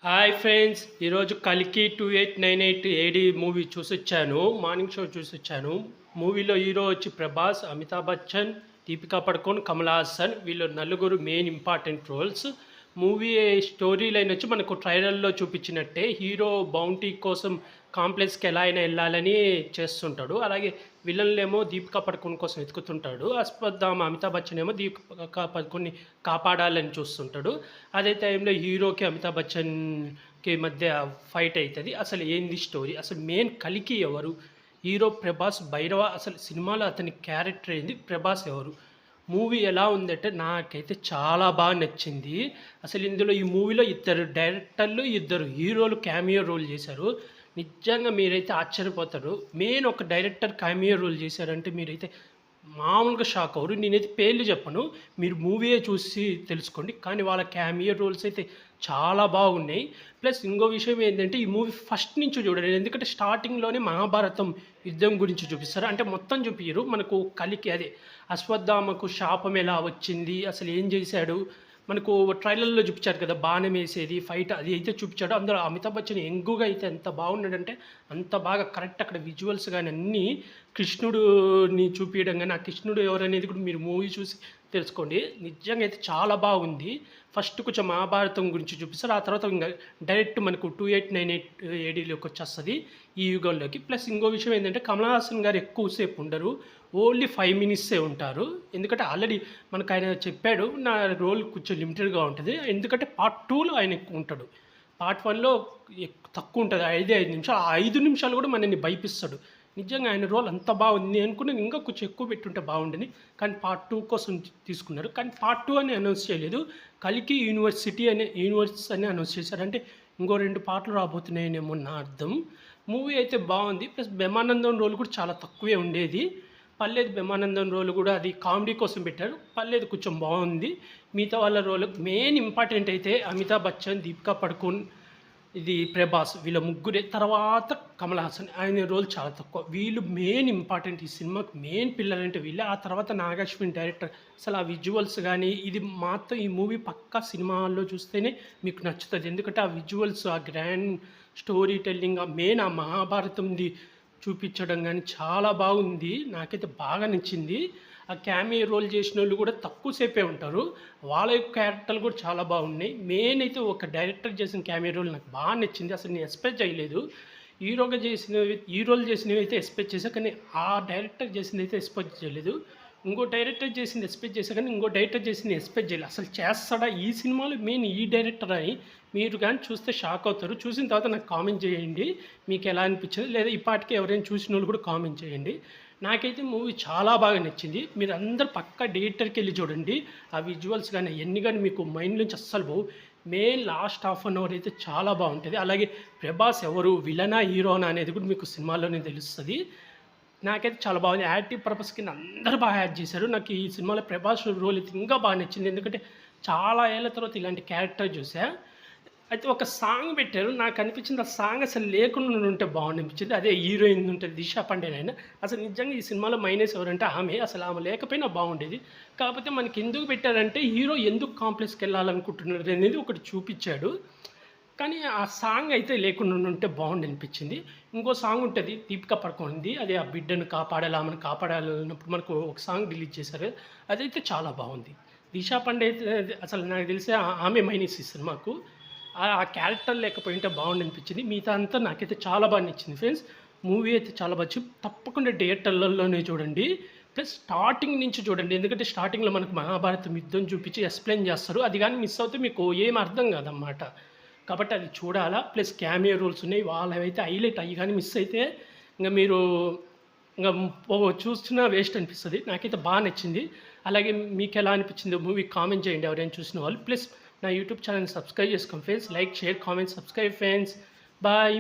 Hi friends, ఈరోజు కలికి 2898 AD movie చూసొచ్చాను. మార్నింగ్ షో చూసొచ్చాను. మూవీలో హీరో వచ్చి ప్రభాస్, అమితాబ్ బచ్చన్, దీపికా పడుకోన్, కమల్ హాసన్. వీళ్ళు నలుగురు main important roles. Movie story line వచ్చి మనకు ట్రైలర్లో చూపించినట్టే హీరో బౌంటీ కోసం కాంప్లెక్స్కి ఎలా అయినా వెళ్ళాలని చేస్తుంటాడు. అలాగే విలన్లేమో దీపికా పడుకోన్ కోసం వెతుకుతుంటాడు. అస్పద్దామ అమితాబ్ బచ్చన్ ఏమో దీపికా పడుకోన్ని కాపాడాలని చూస్తుంటాడు. అదే టైంలో హీరోకి అమితాబ్ బచ్చన్కి మధ్య ఫైట్ అవుతుంది. అసలు ఏంది స్టోరీ, అసలు మెయిన్ కలికి ఎవరు, హీరో ప్రభాస్ భైరవ, అసలు సినిమాలో అతని క్యారెక్టర్ ఏంది, ప్రభాస్ ఎవరు, మూవీ ఎలా ఉందంటే నాకైతే చాలా బాగా నచ్చింది. అసలు ఇందులో ఈ మూవీలో ఇద్దరు డైరెక్టర్లు, ఇద్దరు హీరోలు క్యామియో రోల్ చేశారు. నిజంగా మీరైతే ఆశ్చర్యపోతారు. మెయిన్ ఒక డైరెక్టర్ క్యామియో రోల్ చేశారంటే మీరైతే మామూలుగా షాక్ అవ్వరు. నేనైతే పేర్లు చెప్పను, మీరు మూవీయే చూసి తెలుసుకోండి. కానీ వాళ్ళ క్యామియో రోల్స్ అయితే చాలా బాగున్నాయి. ప్లస్ ఇంకో విషయం ఏంటంటే ఈ మూవీ ఫస్ట్ నుంచి చూడండి, ఎందుకంటే స్టార్టింగ్లోనే మహాభారతం యుద్ధం గురించి చూపిస్తారు. అంటే మొత్తం చూపించరు, మనకు కలికి అదే అశ్వత్థామకు శాపం ఎలా వచ్చింది, అసలు ఏం చేశాడు, మనకు ట్రైలర్లో చూపించారు కదా బాణం వేసేది ఫైట్, అది అయితే చూపించాడు. అందులో అమితాబ్ బచ్చన్ యంగుగా అయితే ఎంత బాగున్నాడంటే అంత బాగా కరెక్ట్. అక్కడ విజువల్స్ కానీ అన్నీ కృష్ణుడిని చూపించడం కానీ, ఆ కృష్ణుడు ఎవరనేది కూడా మీరు మూవీ చూసి తెలుసుకోండి. నిజంగా అయితే చాలా బాగుంది. ఫస్ట్ కొంచెం మహాభారతం గురించి చూపిస్తారు, ఆ తర్వాత ఇంకా డైరెక్ట్ మనకు 2898 ఏడీలోకి వచ్చేస్తుంది ఈ యుగంలోకి. ప్లస్ ఇంకో విషయం ఏంటంటే కమల్ హాసన్ గారు ఎక్కువసేపు ఉండరు, ఓన్లీ 5 మినిట్సే ఉంటారు. ఎందుకంటే ఆల్రెడీ మనకు ఆయన చెప్పాడు నా రోల్ కొంచెం లిమిటెడ్గా ఉంటుంది, ఎందుకంటే పార్ట్ 2లో ఆయన ఎక్కువ ఉంటాడు. పార్ట్ 1లో తక్కువ ఉంటుంది, 5 నిమిషాలు. ఆ 5 నిమిషాలు కూడా మనల్ని భయపిస్తాడు. నిజంగా ఆయన రోల్ అంత బాగుంది అనుకున్నాను, ఇంకా కొంచెం ఎక్కువ పెట్టుంటే బాగుండని. కానీ పార్ట్ 2 కోసం తీసుకున్నారు. కానీ పార్ట్ 2 అని అనౌన్స్ చేయలేదు, కలికి యూనివర్స్ అని అనౌన్స్ చేశారు. అంటే ఇంకో 2 పార్ట్లు రాబోతున్నాయనేమో నా అర్థం. మూవీ అయితే బాగుంది. ప్లస్ బ్రహ్మానందం రోల్ కూడా చాలా తక్కువే ఉండేది. పర్లేదు, బ్రహ్మానందం రోల్ కూడా అది కామెడీ కోసం పెట్టారు, పర్లేదు కొంచెం బాగుంది. మిగతా వాళ్ళ రోల్ మెయిన్ ఇంపార్టెంట్ అయితే అమితాబ్ బచ్చన్, దీపికా పడుకోన్, ఇది ప్రభాస్, వీళ్ళ ముగ్గురే. తర్వాత కమల్ హాసన్, ఆయన రోల్ చాలా తక్కువ. వీళ్ళు మెయిన్ ఇంపార్టెంట్, ఈ సినిమాకి మెయిన్ పిల్లర్ అంటే వీళ్ళే. ఆ తర్వాత నాగశ్విన్ డైరెక్టర్. అసలు ఆ విజువల్స్ కానీ ఇది మాత్రం ఈ మూవీ పక్కా సినిమాల్లో చూస్తేనే మీకు నచ్చుతుంది. ఎందుకంటే ఆ విజువల్స్, ఆ గ్రాండ్ స్టోరీ టెల్లింగ్, ఆ మెయిన్ ఆ మహాభారతంది చూపించడం కానీ చాలా బాగుంది. నాకైతే బాగా నచ్చింది. ఆ క్యామియో రోల్ చేసిన వాళ్ళు కూడా తక్కువసేపే ఉంటారు, వాళ్ళ యొక్క క్యారెక్టర్లు కూడా చాలా బాగున్నాయి. మెయిన్ అయితే ఒక డైరెక్టర్ చేసిన క్యామియో రోల్ నాకు బాగా నచ్చింది. అసలు నేను ఎక్స్పెక్ట్ చేయలేదు. హీరోలు చేసినవి అయితే ఎక్స్పెక్ట్ చేశా, కానీ ఆ డైరెక్టర్ చేసింది అయితే ఎక్స్పెక్ట్ చేయలేదు. ఇంకో డైరెక్టర్ చేసింది ఎక్స్పెక్ట్ చేశా, కానీ ఇంకో డైరెక్టర్ చేసింది ఎక్స్పెక్ట్ చేయలేదు. అసలు చేస్తాడా ఈ సినిమాలో మెయిన్ ఈ డైరెక్టర్ అని మీరు కానీ చూస్తే షాక్ అవుతారు. చూసిన తర్వాత నాకు కామెంట్ చేయండి మీకు ఎలా అనిపించింది, లేదా ఇప్పటికే ఎవరైనా చూసిన వాళ్ళు కూడా కామెంట్ చేయండి. నాకైతే మూవీ చాలా బాగా నచ్చింది. మీరు అందరు పక్కా థియేటర్కి వెళ్ళి చూడండి. ఆ విజువల్స్ కానీ అవన్నీ కానీ మీకు మైండ్ నుంచి అస్సలు పోవు. Main last half an hour అయితే చాలా బాగుంటుంది. అలాగే ప్రభాస్ ఎవరు, విలనా హీరోనా అనేది కూడా మీకు సినిమాలోనే తెలుస్తుంది. నాకైతే చాలా బాగుంది. యాక్టివ్ పర్పస్ కింద అందరూ బాగా యాడ్ చేశారు. నాకు ఈ సినిమాలో ప్రభాస్ రోల్ అయితే ఇంకా బాగా నచ్చింది, ఎందుకంటే చాలా ఏళ్ళ తర్వాత ఇలాంటి క్యారెక్టర్ చూసా. అయితే ఒక సాంగ్ పెట్టారు, నాకు అనిపించింది ఆ సాంగ్ అసలు లేకుండా ఉంటే బాగుంది అనిపించింది. అదే హీరోయిన్ ఉంటుంది దిశా పండేనైనా. అసలు నిజంగా ఈ సినిమాలో మైనస్ ఎవరంటే ఆమె, అసలు ఆమె లేకపోయినా బాగుండేది. కాకపోతే మనకి ఎందుకు పెట్టారంటే హీరో ఎందుకు కాంప్లెక్స్కి వెళ్ళాలనుకుంటున్నారు అనేది ఒకటి చూపించాడు. కానీ ఆ సాంగ్ అయితే లేకుండా ఉంటే బాగుండి అనిపించింది. ఇంకో సాంగ్ ఉంటుంది దీపికా పడుకోనిది, అదే ఆ బిడ్డను కాపాడాలి కాపాడాలన్నప్పుడు మనకు ఒక సాంగ్ రిలీజ్ చేశారు, అదైతే చాలా బాగుంది. దిశా పండే అయితే అసలు నాకు తెలిసి ఆమె మైనస్ ఈ సినిమాకు. ఆ క్యారెక్టర్ లేకపోయింటే బాగుండి అనిపించింది. మిగతా అంతా నాకైతే చాలా బాగా నచ్చింది ఫ్రెండ్స్. మూవీ అయితే చాలా బాగా తప్పకుండా థియేటర్లలోనే చూడండి. ప్లస్ స్టార్టింగ్ నుంచి చూడండి, ఎందుకంటే స్టార్టింగ్లో మనకు మహాభారతం యుద్ధం చూపించి ఎక్స్ప్లెయిన్ చేస్తారు. అది కానీ మిస్ అవుతే మీకు ఏం అర్థం కాదన్నమాట. కాబట్టి అది చూడాలా. ప్లస్ క్యామియో రోల్స్ ఉన్నాయి, వాళ్ళవైతే హైలైట్ అయ్యి కానీ మిస్ అయితే ఇంకా మీరు ఇంకా చూస్తున్నా వేస్ట్ అనిపిస్తుంది. నాకైతే బాగా నచ్చింది. అలాగే మీకు ఎలా అనిపించిందో మూవీ కామెంట్ చేయండి ఎవరైనా చూసిన వాళ్ళు. ప్లస్ నా యూట్యూబ్ ఛానల్ సబ్స్క్రైబ్ చేసుకోండి friends. Like, share, comment, subscribe friends. Bye.